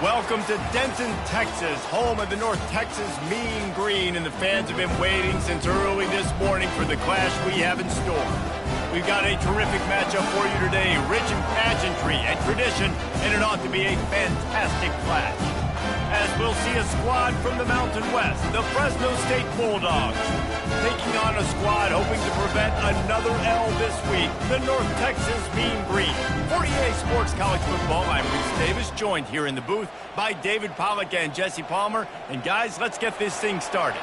Welcome to Denton, Texas, home of the North Texas Mean Green, and the fans have been waiting since early this morning for the clash we have in store. We've got a terrific matchup for you today, rich in pageantry and tradition, and it ought to be a fantastic clash. As we'll see a squad from the Mountain West, the Fresno State Bulldogs, taking on a squad hoping to prevent another L this week, the North Texas Mean Green. For EA Sports College Football, I'm Reese Davis, joined here in the booth by David Pollack and Jesse Palmer. And guys, let's get this thing started.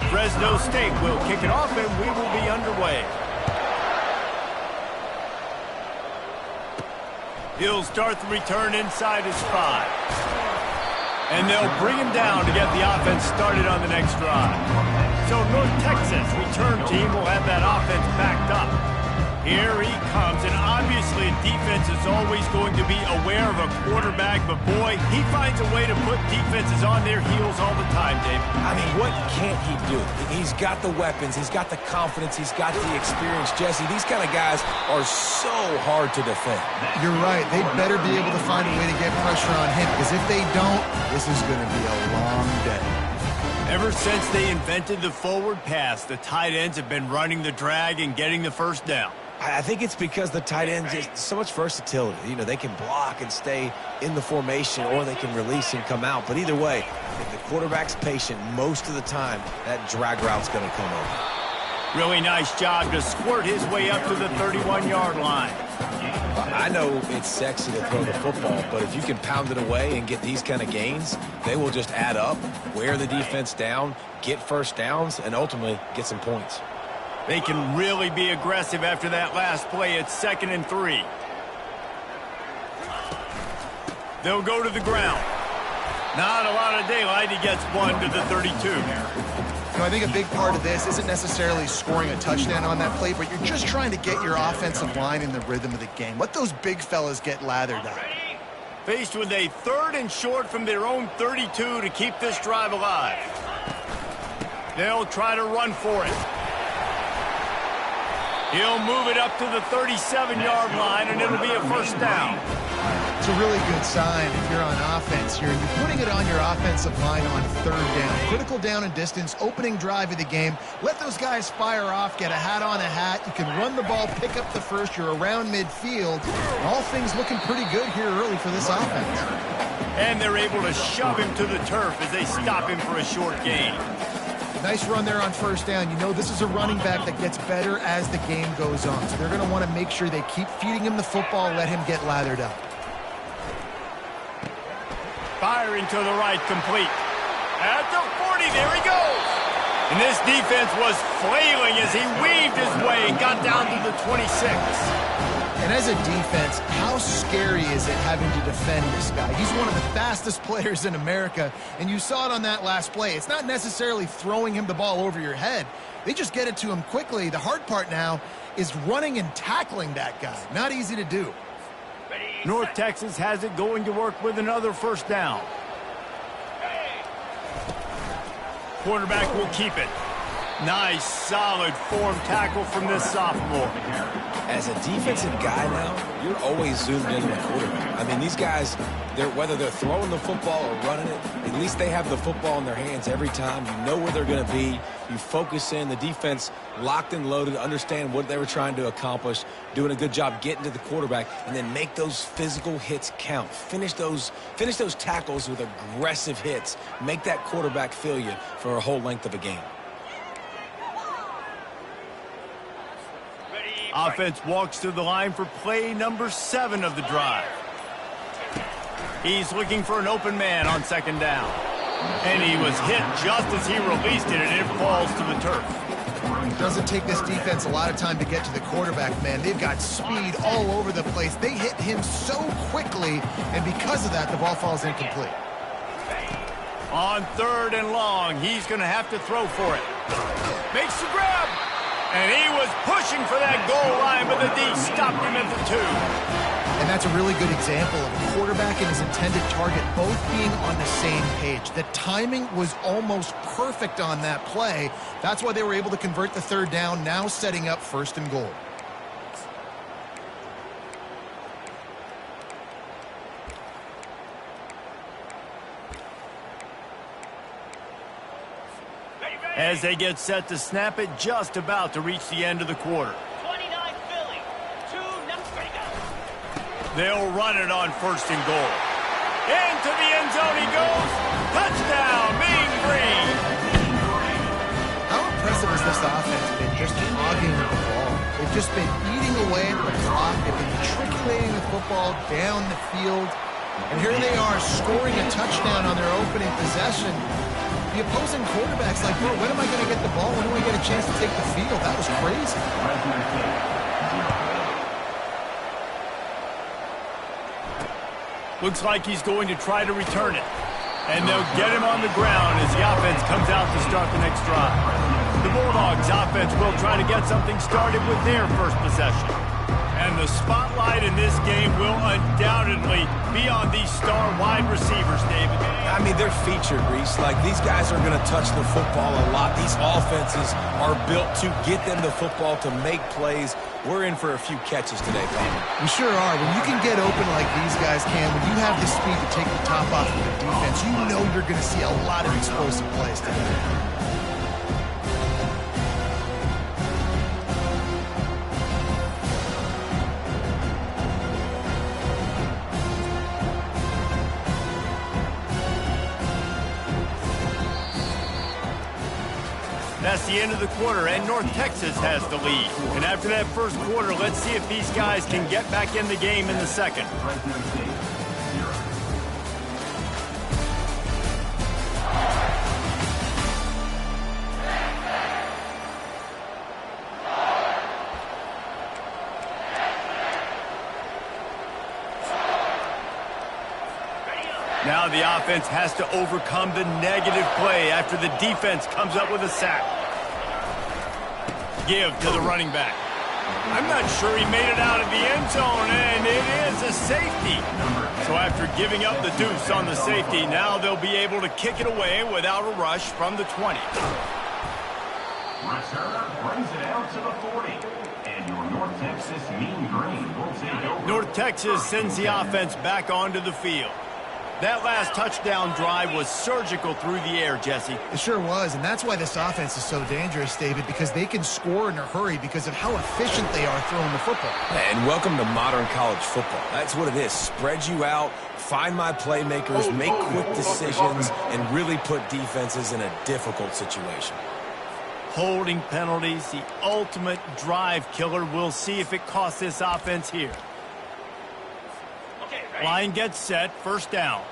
Fresno State will kick it off, and we will be underway. He'll start the return inside his 5. And they'll bring him down to get the offense started on the next drive. So North Texas return team will have that offense backed up. Here he comes, and obviously defense is always going to be aware of a quarterback, but boy, he finds a way to put defenses on their heels all the time, Dave. I mean, what can't he do? He's got the weapons, he's got the confidence, he's got the experience. Jesse, these kind of guys are so hard to defend. You're right. They better be able to find a way to get pressure on him, because if they don't, this is going to be a long day. Ever since they invented the forward pass, the tight ends have been running the drag and getting the first down. I think it's because the tight ends is so much versatility. You know, they can block and stay in the formation, or they can release and come out. But either way, if the quarterback's patient, most of the time, that drag route's going to come over. Really nice job to squirt his way up to the 31-yard line. I know it's sexy to throw the football, but if you can pound it away and get these kind of gains, they will just add up, wear the defense down, get first downs, and ultimately get some points. They can really be aggressive after that last play. It's 2nd and 3. They'll go to the ground. Not a lot of daylight. He gets one to the 32. You know, I think a big part of this isn't necessarily scoring a touchdown on that play, but you're just trying to get your offensive line in the rhythm of the game. Let those big fellas get lathered up. Faced with a 3rd and short from their own 32 to keep this drive alive. They'll try to run for it. He'll move it up to the 37-yard line, and it'll be a first down. It's a really good sign if you're on offense here. You're putting it on your offensive line on 3rd down. Critical down and distance, opening drive of the game. Let those guys fire off, get a hat on a hat. You can run the ball, pick up the first. You're around midfield. All things looking pretty good here early for this offense. And they're able to shove him to the turf as they stop him for a short gain. Nice run there on 1st down. You know this is a running back that gets better as the game goes on. So they're going to want to make sure they keep feeding him the football, let him get lathered up. Firing to the right, complete. At the 40, there he goes. And this defense was flailing as he weaved his way and got down to the 26. And as a defense, how scary is it having to defend this guy? He's one of the fastest players in America, and you saw it on that last play. It's not necessarily throwing him the ball over your head. They just get it to him quickly. The hard part now is running and tackling that guy. Not easy to do. North Texas has it going to work with another first down. Quarterback will keep it. Nice, solid form tackle from this sophomore. As a defensive guy now, you're always zoomed in on the quarterback. I mean, these guys, whether they're throwing the football or running it, at least they have the football in their hands every time. You know where they're going to be. You focus in. The defense locked and loaded, understand what they were trying to accomplish, doing a good job getting to the quarterback, and then make those physical hits count. Finish those tackles with aggressive hits. Make that quarterback feel you for a whole length of a game. Offense walks to the line for play number 7 of the drive. He's looking for an open man on 2nd down. And he was hit just as he released it, and it falls to the turf. It doesn't take this defense a lot of time to get to the quarterback, man. They've got speed all over the place. They hit him so quickly, and because of that, the ball falls incomplete. On 3rd and long, he's going to have to throw for it. Makes the grab. And he was pushing for that goal line, but the D stopped him at the 2. And that's a really good example of a quarterback and his intended target both being on the same page. The timing was almost perfect on that play. That's why they were able to convert the third down, now setting up 1st and goal. As they get set to snap it, just about to reach the end of the quarter. 29 Philly. 2 numbers ready to go. They'll run it on 1st and goal. Into the end zone he goes. Touchdown, Mean Green. How impressive has this offense been just hogging the ball? They've just been eating away at the clock. They've been matriculating the football down the field. And here they are scoring a touchdown on their opening possession. The opposing quarterback's like, bro, when am I going to get the ball? When do I get a chance to take the field? That was crazy. Looks like he's going to try to return it. And they'll get him on the ground as the offense comes out to start the next drive. The Bulldogs offense will try to get something started with their first possession. And the spotlight in this game will undoubtedly be on these star wide receivers, David. I mean, they're featured, Reese. Like, these guys are going to touch the football a lot. These offenses are built to get them the football, to make plays. We're in for a few catches today, Palmer. We sure are. When you can get open like these guys can, when you have the speed to take the top off of the defense, you know you're going to see a lot of explosive plays today. That's the end of the quarter, and North Texas has the lead. And after that first quarter, let's see if these guys can get back in the game in the second. Now the offense has to overcome the negative play after the defense comes up with a sack. Give to the running back. I'm not sure he made it out of the end zone, and it is a safety. So after giving up the deuce on the safety, now they'll be able to kick it away without a rush from the 20. Returner brings it out to the 40. And your North Texas Mean Green will take over. North Texas sends the offense back onto the field. That last touchdown drive was surgical through the air, Jesse. It sure was, and that's why this offense is so dangerous, David, because they can score in a hurry because of how efficient they are throwing the football. And welcome to modern college football. That's what it is. Spread you out, find my playmakers, make quick decisions, and really put defenses in a difficult situation. Holding penalties, the ultimate drive killer. We'll see if it costs this offense here. Line gets set, first down.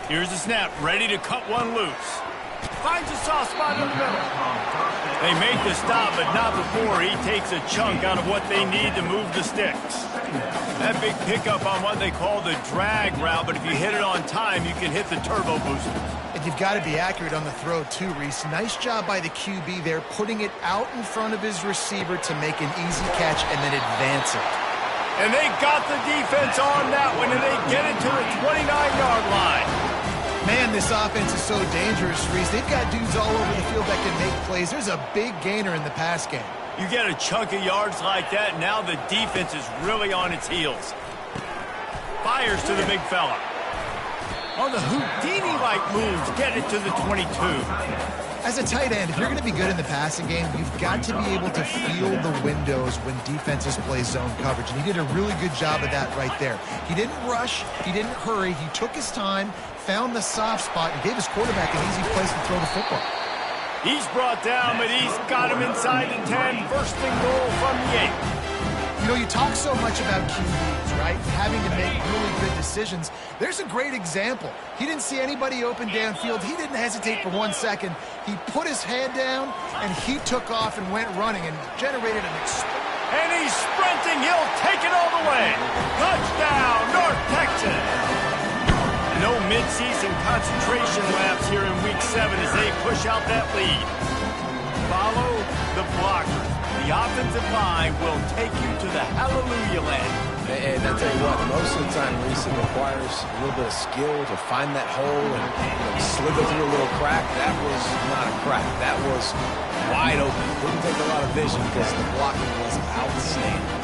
Here's the snap, ready to cut one loose. Finds a soft spot in the middle. They make the stop, but not before he takes a chunk out of what they need to move the sticks. That big pickup on what they call the drag route, but if you hit it on time, you can hit the turbo booster. And you've got to be accurate on the throw, too, Reese. Nice job by the QB there, putting it out in front of his receiver to make an easy catch and then advance it. And they got the defense on that one, and they get it to the 29-yard line. Man, this offense is so dangerous, Reese. They've got dudes all over the field that can make plays. There's a big gainer in the pass game. You get a chunk of yards like that, now the defense is really on its heels. Fires to the big fella. On the Houdini-like moves, get it to the 22. As a tight end, if you're going to be good in the passing game, you've got to be able to feel the windows when defenses play zone coverage. And he did a really good job of that right there. He didn't rush. He didn't hurry. He took his time, found the soft spot, and gave his quarterback an easy place to throw the football. He's brought down, but he's got him inside the 10. First and goal from the 8. You know, you talk so much about QBs, right? Having to make really good decisions. There's a great example. He didn't see anybody open downfield. He didn't hesitate for 1 second. He put his head down, and he took off and went running and generated an explosion. And he's sprinting. He'll take it all the way. Touchdown, North Texas. No midseason concentration laps here in Week 7 as they push out that lead. Follow the blockers. The the offensive line will take you to the hallelujah land. And I tell you what, most of the time, Reese, it requires a little bit of skill to find that hole and slither through a little crack. That was not a crack. That was wide open. Didn't take a lot of vision because the blocking was outstanding.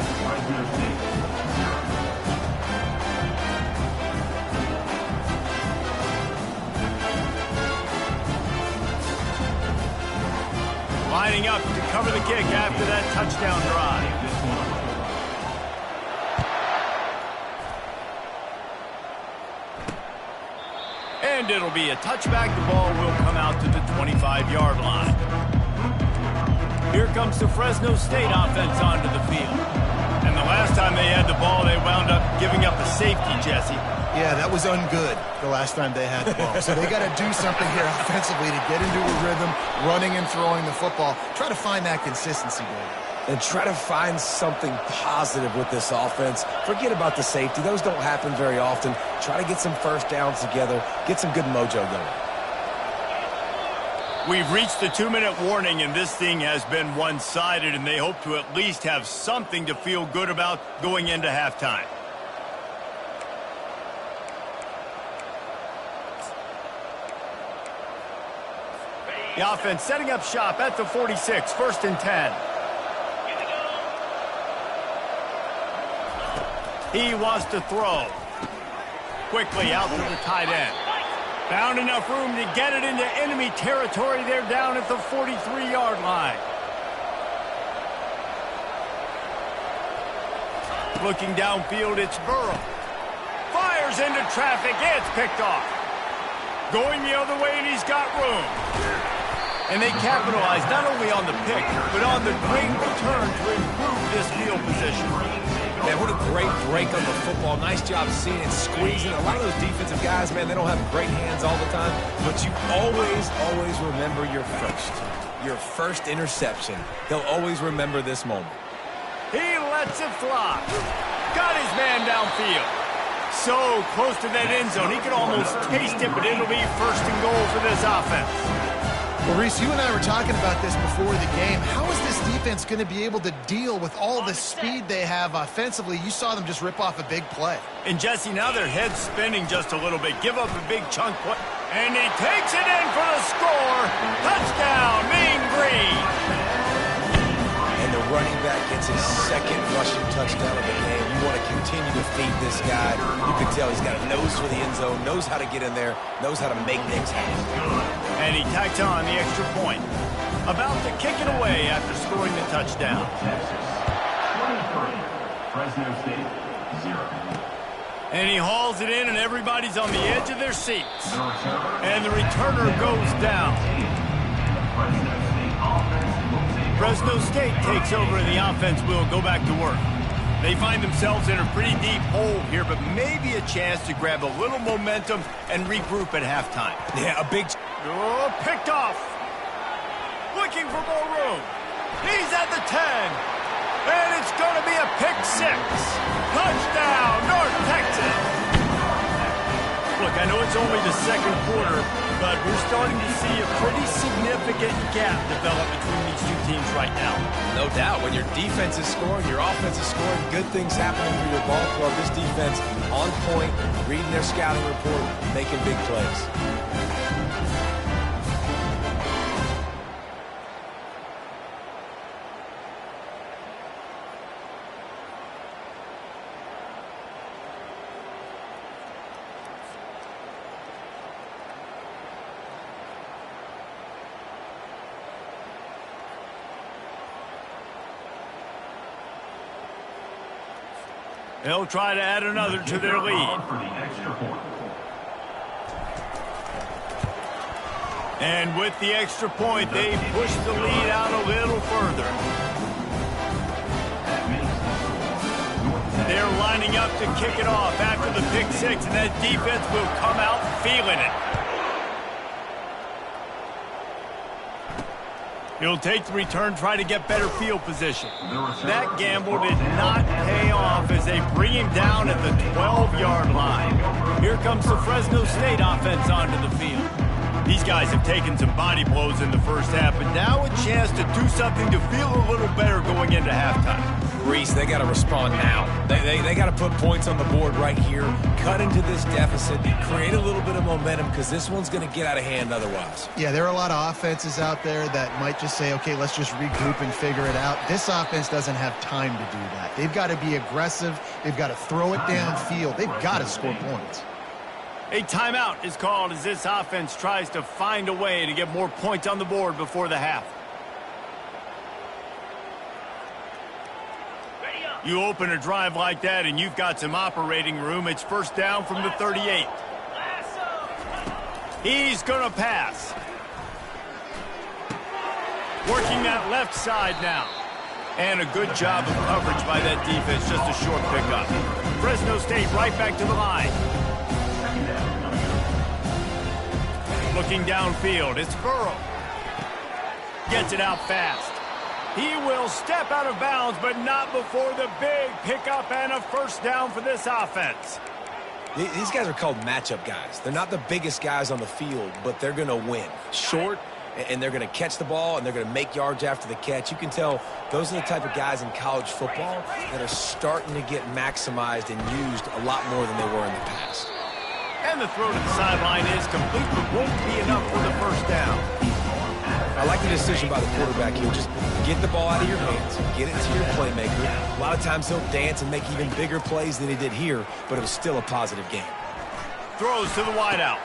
Lining up to cover the kick after that touchdown drive. And it'll be a touchback. The ball will come out to the 25-yard line. Here comes the Fresno State offense onto the field. And the last time they had the ball, they wound up giving up a safety, Jesse. Yeah, that was ungood the last time they had the ball. So they got to do something here offensively to get into a rhythm, running and throwing the football. Try to find that consistency, Dave. And try to find something positive with this offense. Forget about the safety. Those don't happen very often. Try to get some first downs together. Get some good mojo going. We've reached the 2-minute warning, and this thing has been one-sided, and they hope to at least have something to feel good about going into halftime. The offense setting up shop at the 46, 1st and 10. He wants to throw. Quickly out to the tight end. Found enough room to get it into enemy territory. They're down at the 43-yard line. Looking downfield, it's Burrow. Fires into traffic. It's picked off. Going the other way, and he's got room. And they capitalize not only on the pick, but on the great return to improve this field position. Man, what a great break on the football. Nice job seeing it, squeezing. A lot of those defensive guys, man, they don't have great hands all the time, but you always remember your first interception. They'll always remember this moment. He lets it fly. Got his man downfield. So close to that end zone, he can almost taste it, but it'll be 1st and goal for this offense. Well, Reese, you and I were talking about this before the game. How is this defense going to be able to deal with all the speed they have offensively? You saw them just rip off a big play. And, Jesse, now their head's spinning just a little bit. Give up a big chunk. And he takes it in for the score. Touchdown, Mean Green. And the running back gets his 2nd rushing touchdown of the game. You want to continue to feed this guy. You can tell he's got a nose for the end zone, knows how to get in there, knows how to make things happen. And he tacks on the extra point. About to kick it away after scoring the touchdown. Texas, 23. Fresno State, 0. And he hauls it in, and everybody's on the edge of their seats. And the returner goes down. Fresno State takes over, and the offense will go back to work. They find themselves in a pretty deep hole here, but maybe a chance to grab a little momentum and regroup at halftime. Yeah, a big... Oh, picked off. Looking for more room. He's at the 10. And it's going to be a pick 6. Touchdown, North Texas. Look, I know it's only the 2nd quarter, but we're starting to see a pretty significant gap develop between these two teams right now. No doubt. When your defense is scoring, your offense is scoring, good things happening for your ball club. This defense on point, reading their scouting report, making big plays. They'll try to add another to their lead. And with the extra point, they push the lead out a little further. They're lining up to kick it off after the pick 6, and that defense will come out feeling it. He'll take the return, try to get better field position. That gamble did not pay off as they bring him down at the 12-yard line. Here comes the Fresno State offense onto the field. These guys have taken some body blows in the first half, but now a chance to do something to feel a little better going going into halftime. Reese, they got to respond now. They got to put points on the board right here, cut into this deficit, create a little bit of momentum because this one's going to get out of hand otherwise. Yeah, there are a lot of offenses out there that might just say, okay, let's just regroup and figure it out. This offense doesn't have time to do that. They've got to be aggressive. They've got to throw it downfield. They've got to score points. A timeout is called as this offense tries to find a way to get more points on the board before the half. You open a drive like that and you've got some operating room. It's first down from the 38. He's going to pass. Working that left side now. And a good job of coverage by that defense. Just a short pickup. Fresno State right back to the line. Looking downfield. It's Burrow. Gets it out fast. He will step out of bounds, but not before the big pickup and a first down for this offense. These guys are called matchup guys. They're not the biggest guys on the field, but they're going to win. Short, and they're going to catch the ball, and they're going to make yards after the catch. You can tell those are the type of guys in college football that are starting to get maximized and used a lot more than they were in the past. And the throw to the sideline is complete, but won't be enough for the first down. I like the decision by the quarterback here. Just get the ball out of your hands, get it to your playmaker. A lot of times he'll dance and make even bigger plays than he did here, but it was still a positive game. Throws to the wideout.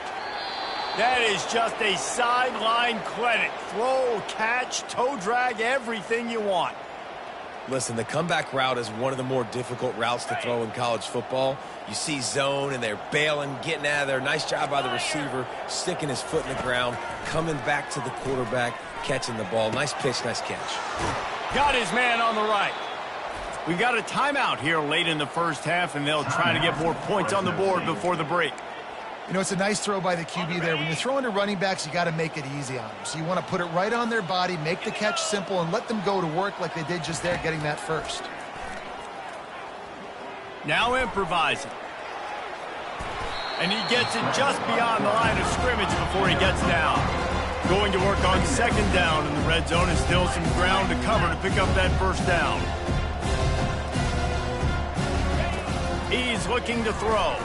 That is just a sideline credit. Throw, catch, toe drag, everything you want. Listen, the comeback route is one of the more difficult routes to throw in college football. You see zone, and they're bailing, getting out of there. Nice job by the receiver, sticking his foot in the ground, coming back to the quarterback, catching the ball. Nice pitch, nice catch. Got his man on the right. We've got a timeout here late in the first half, and they'll try to get more points on the board before the break. You know, it's a nice throw by the QB there. When you're throwing to running backs, you got to make it easy on them. So you want to put it right on their body, make the catch simple, and let them go to work like they did just there, getting that first. Now improvising. And he gets it just beyond the line of scrimmage before he gets down. Going to work on second down in the red zone, and still some ground to cover to pick up that first down. He's looking to throw.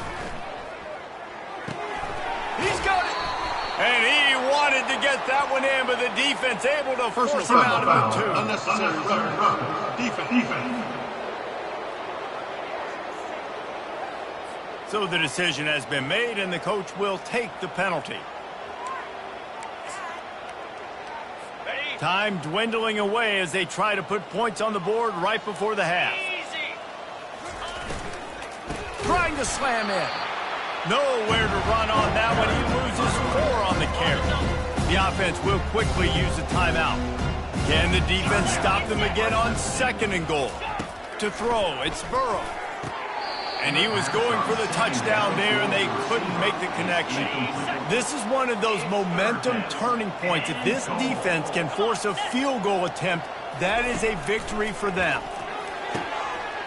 He's got it. And he wanted to get that one in, but the defense able to force him out of the two. Unnecessary defense. So the decision has been made, and the coach will take the penalty. Time dwindling away as they try to put points on the board right before the half. Trying to slam in. Nowhere to run on that one. He loses 4 on the carry. The offense will quickly use a timeout. Can the defense stop them again on second and goal? To throw, it's Burrow. And he was going for the touchdown there, and they couldn't make the connection. This is one of those momentum turning points. If this defense can force a field goal attempt, that is a victory for them.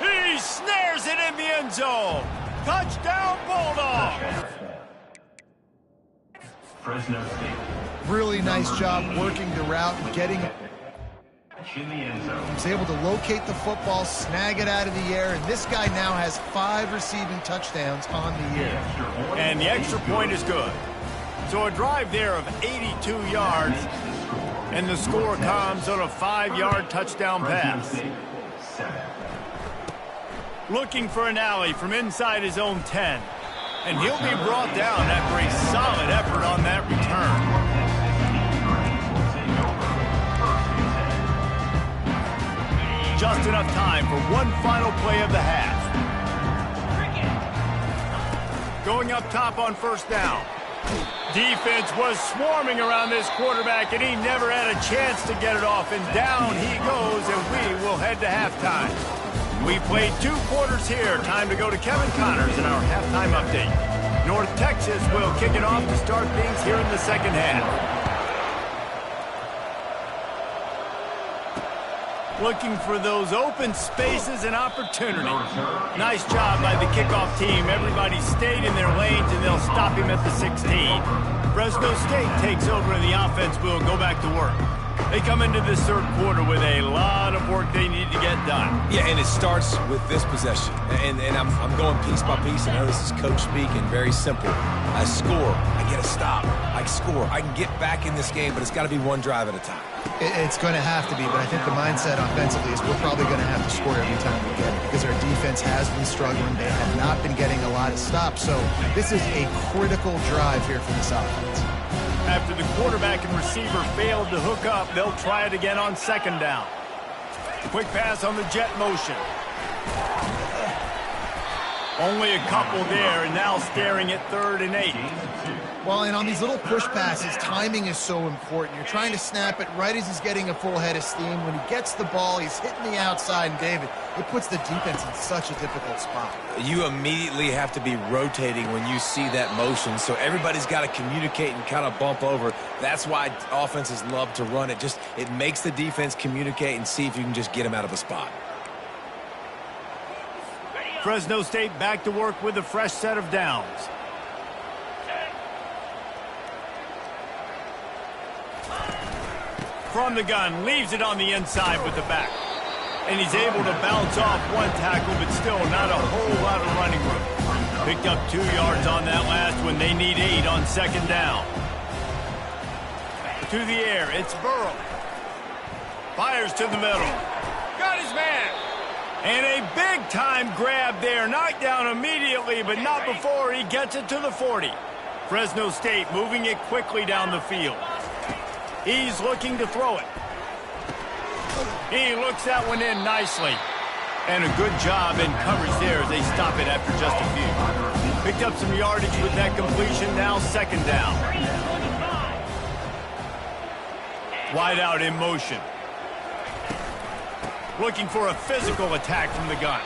He snares it in the end zone. Touchdown, Bulldogs! Fresno State. Really nice job working the route, getting it. In the end zone. He's able to locate the football, snag it out of the air, and this guy now has 5 receiving touchdowns on the year. And the extra point is good. So a drive there of 82 yards, and the score comes on a 5-yard touchdown pass. Looking for an alley from inside his own 10. And he'll be brought down after a solid effort on that return. Just enough time for one final play of the half. Going up top on first down. Defense was swarming around this quarterback, and he never had a chance to get it off. And down he goes, and we will head to halftime. We played 2 quarters here. Time to go to Kevin Connors in our halftime update. North Texas will kick it off to start things here in the second half. Looking for those open spaces and opportunity. Nice job by the kickoff team. Everybody stayed in their lanes, and they'll stop him at the 16. Fresno State takes over, and the offense will go back to work. They come into this third quarter with a lot of work they need to get done. Yeah, and it starts with this possession. And I'm going piece by piece. I know this is coach speak and very simple. I score. I get a stop. I score. I can get back in this game, but it's got to be one drive at a time. It's going to have to be, but I think the mindset offensively is we're probably going to have to score every time we get it because our defense has been struggling. They have not been getting a lot of stops, so this is a critical drive here for this offense. After the quarterback and receiver failed to hook up, they'll try it again on second down. Quick pass on the jet motion. Only a couple there, and now staring at 3rd and 8. Well, and on these little push passes, timing is so important. You're trying to snap it right as he's getting a full head of steam. When he gets the ball, he's hitting the outside, and David, it puts the defense in such a difficult spot. You immediately have to be rotating when you see that motion, so everybody's got to communicate and kind of bump over. That's why offenses love to run it. It makes the defense communicate and see if you can just get them out of a spot. Fresno State back to work with a fresh set of downs. From the gun, leaves it on the inside with the back. And he's able to bounce off one tackle, but still not a whole lot of running room. Picked up 2 yards on that last one. They need 8 on second down. To the air, it's Burrow. Fires to the middle. Got his man. And a big-time grab there. Knocked down immediately, but not before he gets it to the 40. Fresno State moving it quickly down the field. He's looking to throw it. He looks that one in nicely. And a good job in coverage there as they stop it after just a few. Picked up some yardage with that completion, now second down. Wide out in motion. Looking for a physical attack from the gun.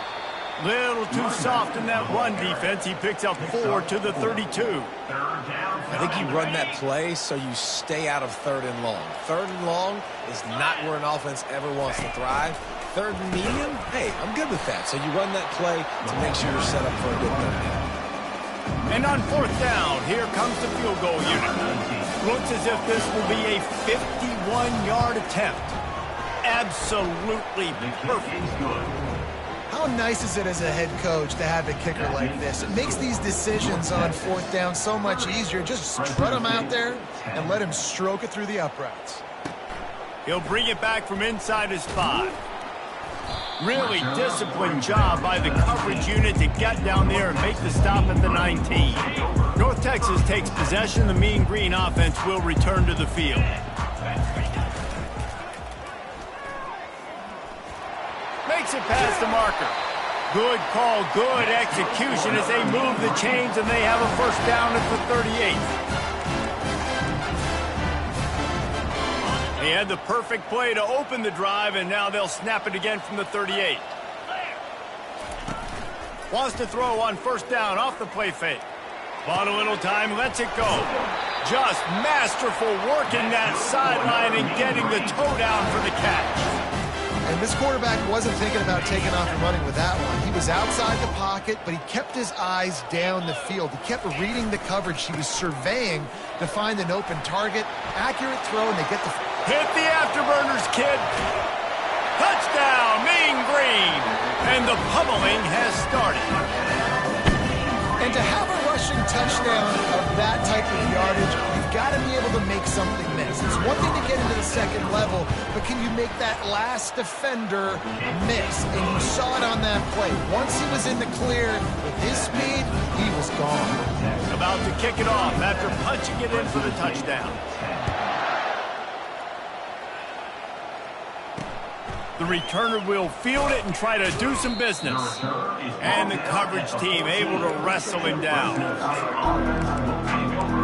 Little too soft in that run defense. He picks up 4 to the 32. I think you run that play so you stay out of 3rd and long. 3rd and long is not where an offense ever wants to thrive. 3rd and medium, hey, I'm good with that. So you run that play to make sure you're set up for a good 3rd down. And on 4th down, here comes the field goal unit. Looks as if this will be a 51-yard attempt. Absolutely perfect. How nice is it as a head coach to have a kicker like this? It makes these decisions on 4th down so much easier. Just strut him out there and let him stroke it through the uprights. He'll bring it back from inside his 5. Really disciplined job by the coverage unit to get down there and make the stop at the 19. North Texas takes possession. The Mean Green offense will return to the field. Makes it past the marker. Good call, good execution as they move the chains and they have a first down at the 38. He had the perfect play to open the drive, and now they'll snap it again from the 38. Wants to throw on first down off the play fake. Bought a little time, lets it go. Just masterful working that sideline and getting the toe down for the catch. And this quarterback wasn't thinking about taking off and running with that one. He was outside the pocket, but he kept his eyes down the field. He kept reading the coverage. He was surveying to find an open target. Accurate throw, and they get the... Hit the afterburners, kid. Touchdown, Mean Green. And the pummeling has started. And to have a rushing touchdown of that type of yardage, you've got to be able to make something miss. It's one thing to get into the second level, but can you make that last defender miss? And you saw it on that play. Once he was in the clear with his speed, he was gone. About to kick it off after punching it in for the touchdown. The returner will field it and try to do some business. And the coverage team able to wrestle him down.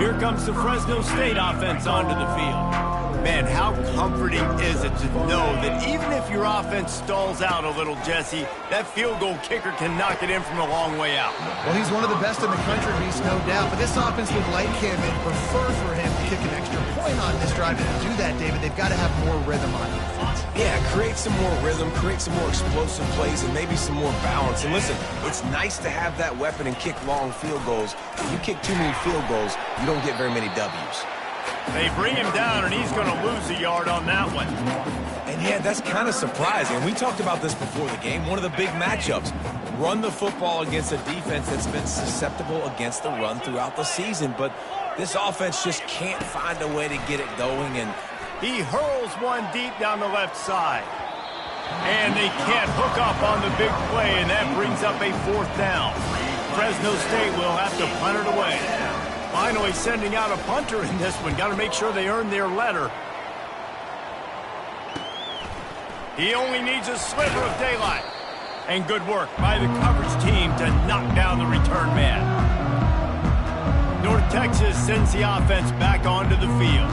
Here comes the Fresno State offense onto the field. Man, how comforting is it to know that even if your offense stalls out a little, Jesse, that field goal kicker can knock it in from a long way out. Well, he's one of the best in the country, Reese, no doubt. But this offense would like him and prefer for him to kick an extra point on this drive. And to do that, David, they've got to have more rhythm on offense. Yeah, create some more rhythm, create some more explosive plays, and maybe some more balance. And listen, it's nice to have that weapon and kick long field goals. If you kick too many field goals, you don't get very many W's. They bring him down, and he's going to lose a yard on that one. And yeah, that's kind of surprising. We talked about this before the game. One of the big matchups. Run the football against a defense that's been susceptible against the run throughout the season. But this offense just can't find a way to get it going. And he hurls one deep down the left side. And they can't hook up on the big play, and that brings up a 4th down. Fresno State will have to punt it away. Finally sending out a punter in this one. Got to make sure they earn their letter. He only needs a sliver of daylight. And good work by the coverage team to knock down the return man. North Texas sends the offense back onto the field.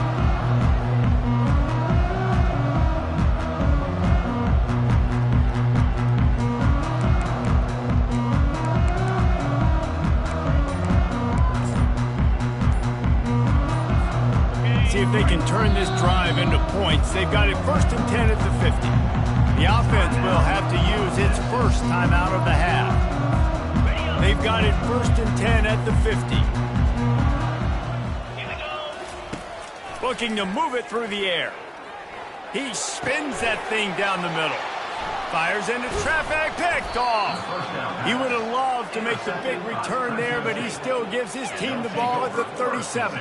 See if they can turn this drive into points. They've got it 1st and 10 at the 50. The offense will have to use its first timeout of the half. They've got it 1st and 10 at the 50. Looking to move it through the air. He spins that thing down the middle. Fires into traffic, picked off. He would have loved to make the big return there, but he still gives his team the ball at the 37.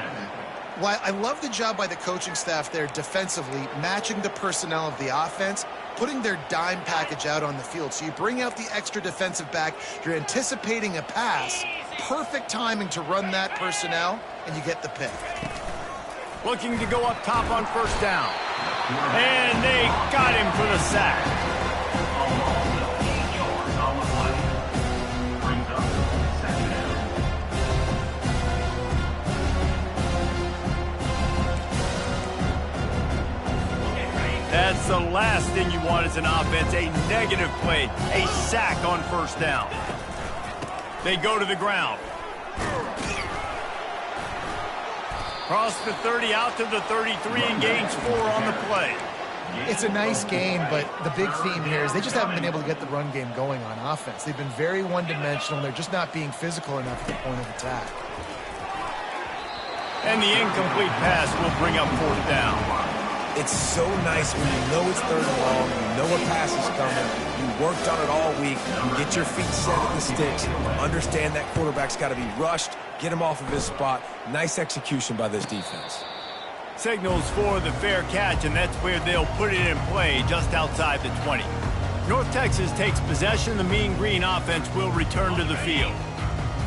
Well, I love the job by the coaching staff there defensively, matching the personnel of the offense, putting their dime package out on the field. So you bring out the extra defensive back, you're anticipating a pass, perfect timing to run that personnel, and you get the pick. Looking to go up top on 1st down. And they got him for the sack. That's the last thing you want as an offense, a negative play, a sack on 1st down. They go to the ground. Cross the 30 out to the 33 and gains 4 on the play. It's a nice game, but the big theme here is they just haven't been able to get the run game going on offense. They've been very one-dimensional. They're just not being physical enough at the point of attack. And the incomplete pass will bring up 4th down. it's so nice when you know it's 3rd and long, you know a pass is coming, you worked on it all week, you get your feet set at the sticks, understand that quarterback's got to be rushed, get him off of his spot. Nice execution by this defense. Signals for the fair catch, and that's where they'll put it in play, just outside the 20. North Texas takes possession. The Mean Green offense will return to the field.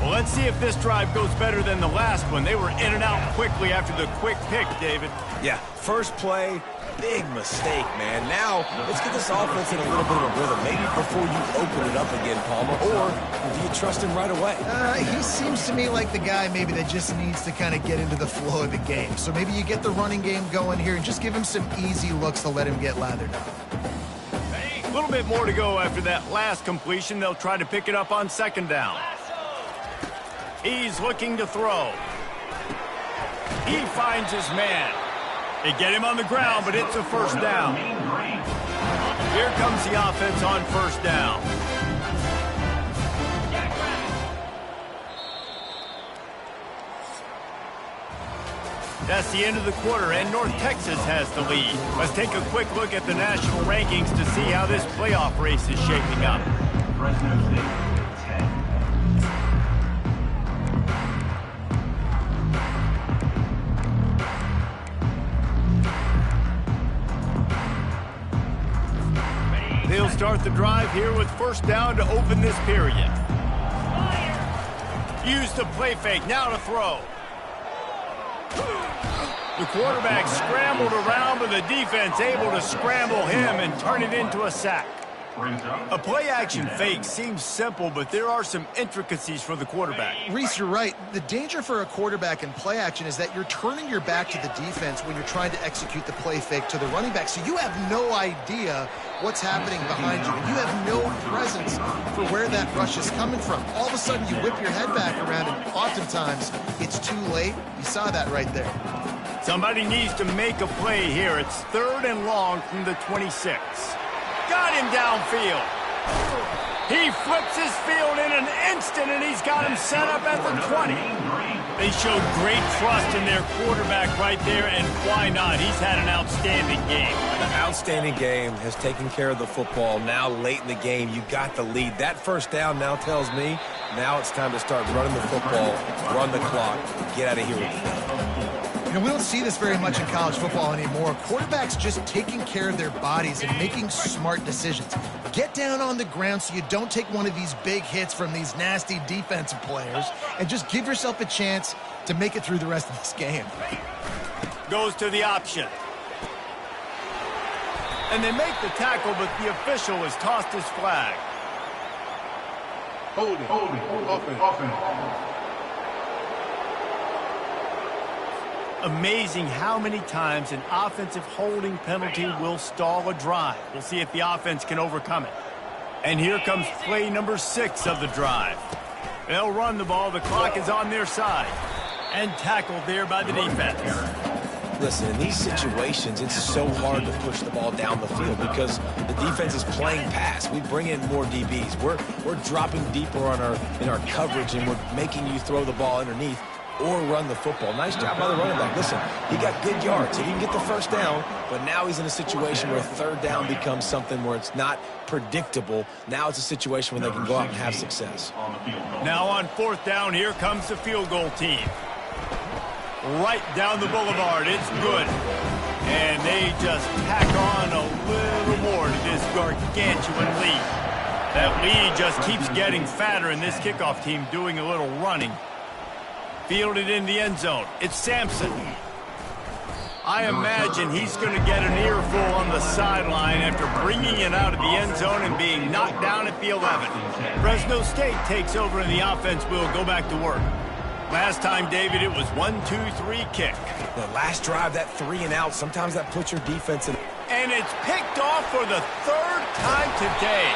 Well, let's see if this drive goes better than the last one. They were in and out quickly after the quick pick, David. Yeah, first play, big mistake, man. Now, let's get this offense in a little bit of a rhythm. Maybe before you open it up again, Palmer, or do you trust him right away? He seems to me like the guy maybe that just needs to kind of get into the flow of the game. So maybe you get the running game going here and just give him some easy looks to let him get lathered up. A little bit more to go after that last completion. They'll try to pick it up on 2nd down. He's looking to throw. He finds his man. They get him on the ground, but it's a 1st down. Here comes the offense on 1st down. That's the end of the quarter, and North Texas has the lead. Let's take a quick look at the national rankings to see how this playoff race is shaping up. Fresno State, 10. They'll start the drive here with 1st down to open this period. Use the play fake, now to throw. The quarterback scrambled around, but the defense able to scramble him and turn it into a sack. A play-action fake seems simple, but there are some intricacies for the quarterback. Reese, you're right. The danger for a quarterback in play action is that you're turning your back to the defense when you're trying to execute the play fake to the running back. So you have no idea what's happening behind you. And you have no presence for where that rush is coming from. All of a sudden, you whip your head back around, and oftentimes it's too late. You saw that right there. Somebody needs to make a play here. It's 3rd and long from the 26. Got him downfield. He flips his field in an instant, and he's got him set up at the 20. They showed great trust in their quarterback right there, and why not? He's had an outstanding game. The outstanding game has taken care of the football. Now late in the game, you got the lead. That first down now tells me now it's time to start running the football, run the clock, get out of here with it. You know, we don't see this very much in college football anymore. Quarterbacks just taking care of their bodies and making smart decisions. Get down on the ground so you don't take one of these big hits from these nasty defensive players, and just give yourself a chance to make it through the rest of this game. Goes to the option. And they make the tackle, but the official has tossed his flag. Holding. Offense. Amazing how many times an offensive holding penalty will stall a drive. We'll see if the offense can overcome it. And here comes play number 6 of the drive. They'll run the ball. The clock is on their side. And tackled there by the defense. Listen, in these situations, it's so hard to push the ball down the field because the defense is playing pass. We bring in more DBs. We're dropping deeper in our coverage, and we're making you throw the ball underneath or run the football. Nice job by the running back. Listen, he got good yards. He didn't get the first down, but now he's in a situation where third down becomes something where it's not predictable. Now it's a situation where they can go out and have success. Now on 4th down, here comes the field goal team. Right down the boulevard. It's good. And they just tack on a little more to this gargantuan lead. That lead just keeps getting fatter, and this kickoff team doing a little running. Fielded in the end zone. It's Sampson. I imagine he's going to get an earful on the sideline after bringing it out of the end zone and being knocked down at the 11. Fresno State takes over in the offense. We'll go back to work. Last time, David, it was 1-2-3 kick. The last drive, that 3 and out, sometimes that puts your defense in. And it's picked off for the 3rd time today.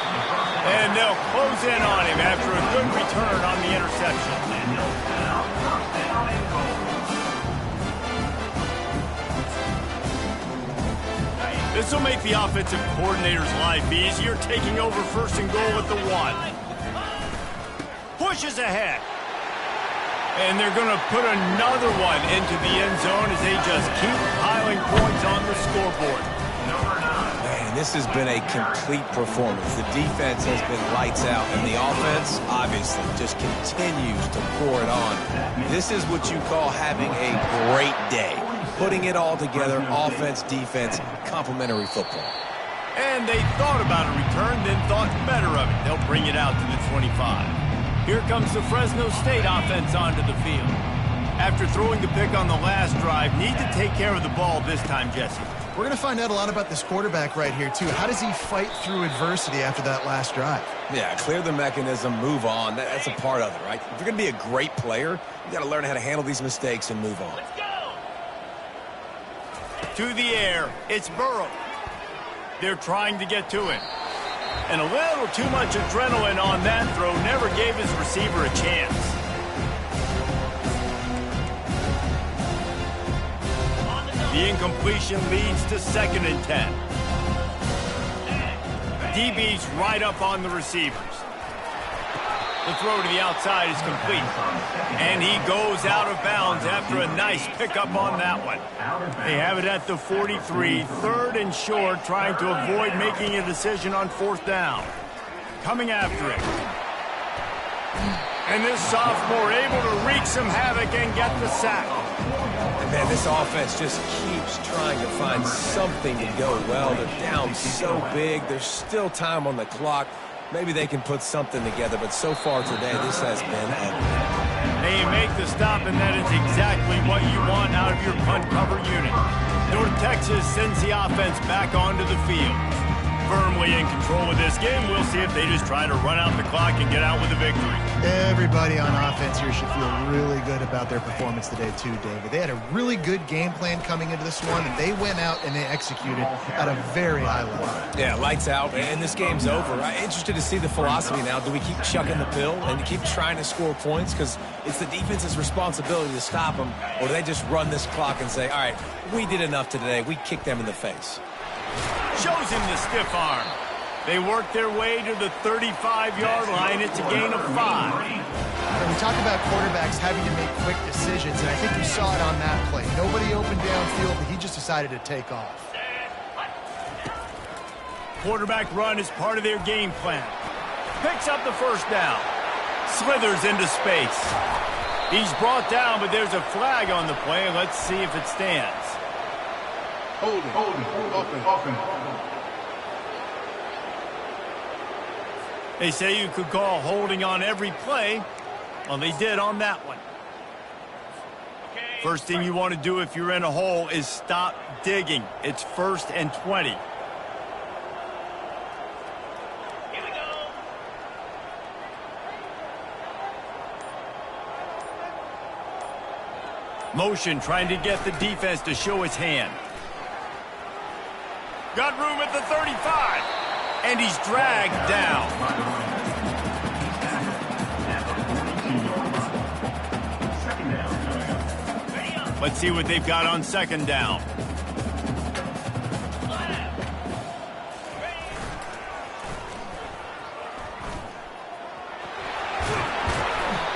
And they'll close in on him after a good return on the interception. This will make the offensive coordinator's life easier, taking over 1st and goal at the 1. Pushes ahead. And they're going to put another one into the end zone as they just keep piling points on the scoreboard. Man, this has been a complete performance. The defense has been lights out, and the offense, obviously, just continues to pour it on. This is what you call having a great day. Putting it all together, offense, defense, complementary football. And they thought about a return, then thought better of it. They'll bring it out to the 25. Here comes the Fresno State offense onto the field. After throwing the pick on the last drive, need to take care of the ball this time, Jesse. We're going to find out a lot about this quarterback right here, too. How does he fight through adversity after that last drive? Yeah, clear the mechanism, move on. That's a part of it, right? If you're going to be a great player, you got to learn how to handle these mistakes and move on. Let's go. To the air, it's Burrow. They're trying to get to him. And a little too much adrenaline on that throw never gave his receiver a chance. The incompletion leads to 2nd and 10. DB's right up on the receivers. The throw to the outside is complete. And he goes out of bounds after a nice pickup on that one. They have it at the 43, 3rd and short, trying to avoid making a decision on 4th down. Coming after it. And this sophomore able to wreak some havoc and get the sack. Man, this offense just keeps trying to find something to go well. They're down so big. There's still time on the clock. Maybe they can put something together, but so far today, this has been ugly. They make the stop, and that is exactly what you want out of your punt cover unit. North Texas sends the offense back onto the field. Firmly in control of this game. We'll see if they just try to run out the clock and get out with a victory. Everybody on offense here should feel really good about their performance today, too, David. They had a really good game plan coming into this one, and they went out and they executed at a very high level. Yeah, lights out, and this game's over. I'm interested to see the philosophy now. Do we keep chucking the pill and keep trying to score points? Because it's the defense's responsibility to stop them, or do they just run this clock and say, all right, we did enough today. We kicked them in the face. Shows him the stiff arm. They work their way to the 35-yard line. It's a gain of 5. And we talk about quarterbacks having to make quick decisions, and I think you saw it on that play. Nobody opened downfield, but he just decided to take off. Quarterback run is part of their game plan. Picks up the first down. Slithers into space. He's brought down, but there's a flag on the play. Let's see if it stands. Holding. Offense. They say you could call holding on every play. Well, they did on that one. First thing you want to do if you're in a hole is stop digging. It's 1st and 20. Here we go. Motion trying to get the defense to show his hand. Got room at the 35. And he's dragged down. Let's see what they've got on 2nd down.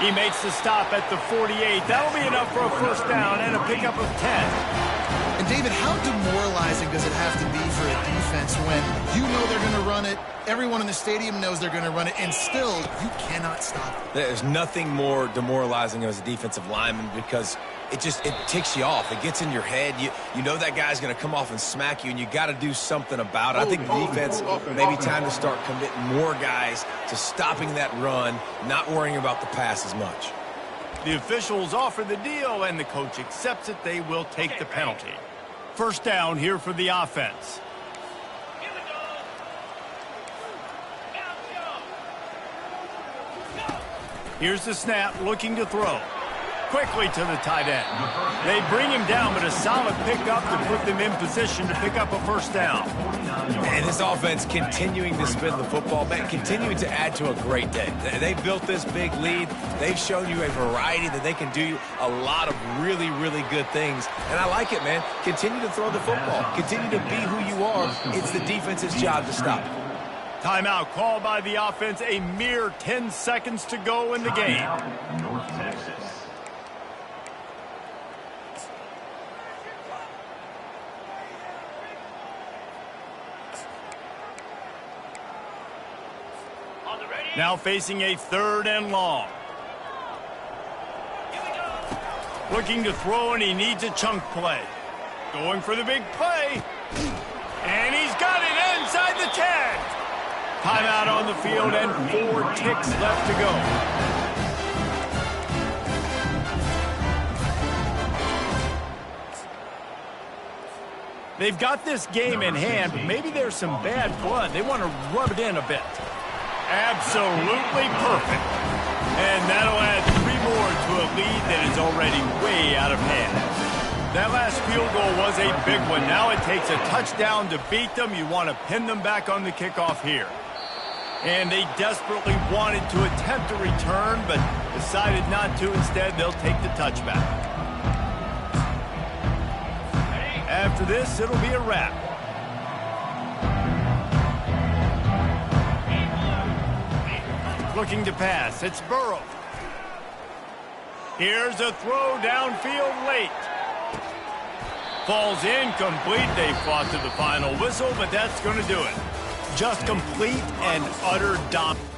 He makes the stop at the 48. That'll be enough for a 1st down and a pickup of 10. And David, how demoralizing does it have to be for a defense when you know they're going to run it, everyone in the stadium knows they're going to run it, and still you cannot stop it? There's nothing more demoralizing as a defensive lineman because it ticks you off. It gets in your head. You know that guy's going to come off and smack you, and you got to do something about it. I think the defense maybe time to start committing more guys to stopping that run, not worrying about the pass as much. The officials offer the deal, and the coach accepts it. They will take the penalty. 1st down here for the offense. Here we go. Now go. Here's the snap, looking to throw. Quickly to the tight end. They bring him down, but a solid pickup to put them in position to pick up a 1st down. And this offense continuing to spin the football, man, continuing to add to a great day. They built this big lead. They've shown you a variety that they can do a lot of really, really good things. And I like it, man. Continue to throw the football. Continue to be who you are. It's the defense's job to stop it. Timeout called by the offense. A mere 10 seconds to go in the game. North Texas. Now facing a 3rd and long. Looking to throw, and he needs a chunk play. Going for the big play. And he's got it inside the 10. Timeout on the field and 4 ticks left to go. They've got this game in hand, but maybe there's some bad blood. They want to rub it in a bit. Absolutely perfect. And that'll add 3 more to a lead that is already way out of hand. That last field goal was a big one. Now it takes a touchdown to beat them. You want to pin them back on the kickoff here. And they desperately wanted to attempt a return, but decided not to. Instead, they'll take the touchback. After this, it'll be a wrap. Looking to pass. It's Burrow. Here's a throw downfield late. Falls incomplete. They fought to the final whistle, but that's going to do it. Just complete and utter dominance.